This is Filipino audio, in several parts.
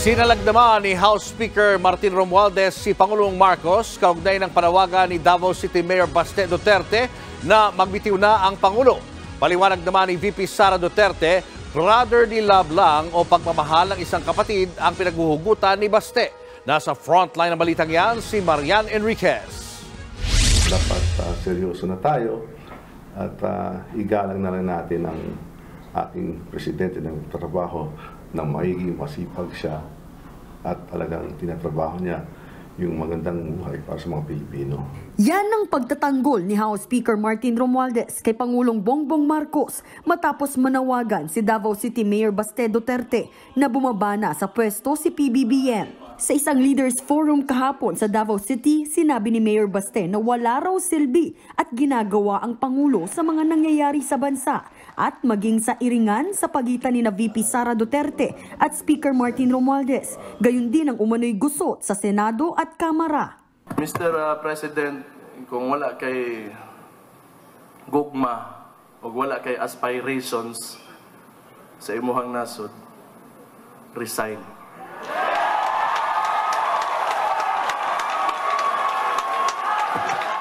Sinalag naman ni House Speaker Martin Romualdez si Pangulong Marcos kaugnay ng panawagan ni Davao City Mayor Baste Duterte na magbitiw na ang Pangulo. Paliwanag naman ni VP Sara Duterte, brotherly love lang o pagmamahal ng isang kapatid ang pinaghuhugutan ni Baste. Nasa frontline ng balitang yan si Marian Enriquez. Dapat seryoso na tayo at igalang na lang natin ang ating presidente ng trabaho na maiging masipag siya at talagang tinatrabaho niya yung magandang buhay para sa mga Pilipino. Yan ang pagtatanggol ni House Speaker Martin Romualdez kay Pangulong Bongbong Marcos matapos manawagan si Davao City Mayor Baste Duterte na bumaba na sa pwesto si PBBM. Sa isang leaders forum kahapon sa Davao City, sinabi ni Mayor Baste na wala raw silbi at ginagawa ang Pangulo sa mga nangyayari sa bansa at maging sa iringan sa pagitan ni na VP Sara Duterte at Speaker Martin Romualdez. Gayon din ang umano'y gusot sa Senado at Kamara. Mr. President, kung wala kay gugma o wala kay aspirations sa imuhang nasod, resign.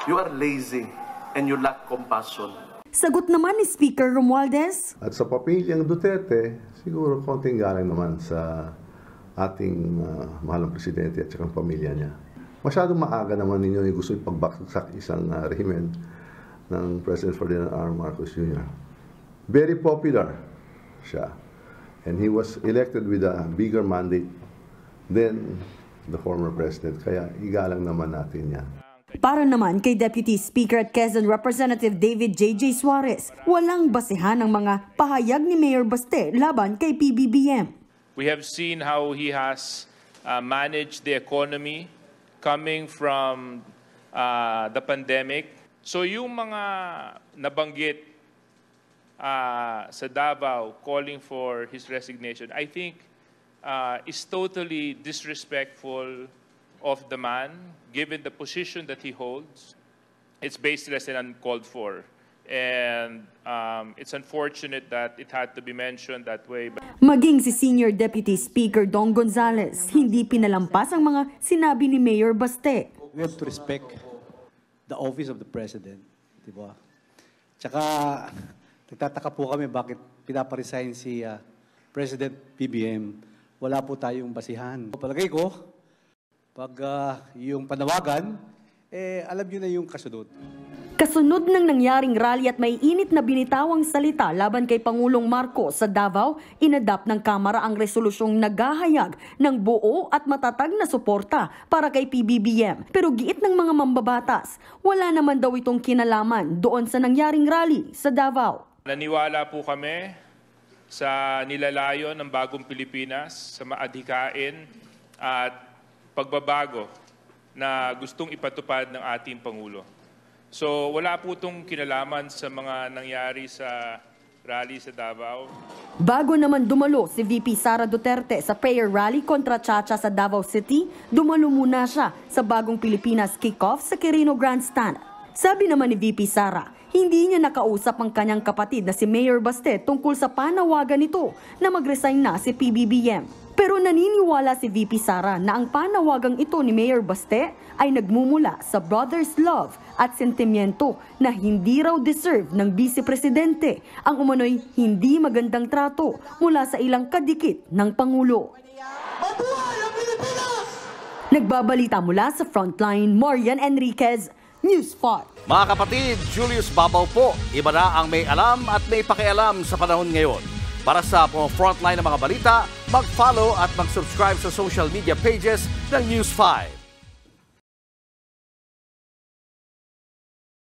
You are lazy and you lack compassion. Sagot naman ni Speaker Romualdez. At sa papilyang Duterte, siguro konting galang naman sa ating mahalang presidente at saka pamilya niya. Masyadong maaga naman ninyo yung gusto ipagbaksak isang rehimen ng President Ferdinand R. Marcos Jr. Very popular siya. And he was elected with a bigger mandate than the former president. Kaya igalang naman natin yan. Para naman kay Deputy Speaker at Quezon Representative David J.J. Suarez, walang basehan ang mga pahayag ni Mayor Baste laban kay PBBM. We have seen how he has managed the economy coming from the pandemic. So yung mga nabanggit sa Davao calling for his resignation, I think is totally disrespectful of the man, given the position that he holds. It's baseless and uncalled for. And it's unfortunate that it had to be mentioned that way. Maging si Senior Deputy Speaker Dong Gonzales, hindi pinalampas ang mga sinabi ni Mayor Baste. We have to respect the office of the President. Diba? Tsaka, nagtataka po kami bakit pinaparesign si President PBM. Wala po tayong basihan. Palagay ko, pag yung panawagan, alam nyo na yung kasunod. Kasunod ng nangyaring rally at may init na binitawang salita laban kay Pangulong Marcos sa Davao, inadapt ng Kamara ang resolusyong naghahayag ng buo at matatag na suporta para kay PBBM. Pero giit ng mga mambabatas, wala naman daw itong kinalaman doon sa nangyaring rally sa Davao. Naniwala po kami sa nilalayon ng bagong Pilipinas, sa maadhikain at pagbabago na gustong ipatupad ng ating Pangulo. So wala po itong kinalaman sa mga nangyari sa rally sa Davao. Bago naman dumalo si VP Sara Duterte sa prayer rally kontra Chacha sa Davao City, dumalo muna siya sa bagong Pilipinas kick-off sa Quirino Grandstand. Sabi naman ni VP Sara, hindi niya nakausap ang kanyang kapatid na si Mayor Baste tungkol sa panawagan nito na mag-resign na si PBBM. Pero naniniwala si VP Sara na ang panawagang ito ni Mayor Baste ay nagmumula sa brother's love at sentimiento na hindi raw deserve ng Vice Presidente ang umano'y hindi magandang trato mula sa ilang kadikit ng Pangulo. Nagbabalita mula sa Frontline, Marian Enriquez, News 5. Mga kapatid, Julius Babaw po. Iba na ang may alam at may pakialam sa panahon ngayon. Para sa frontline ng mga balita, mag-follow at mag-subscribe sa social media pages ng News 5.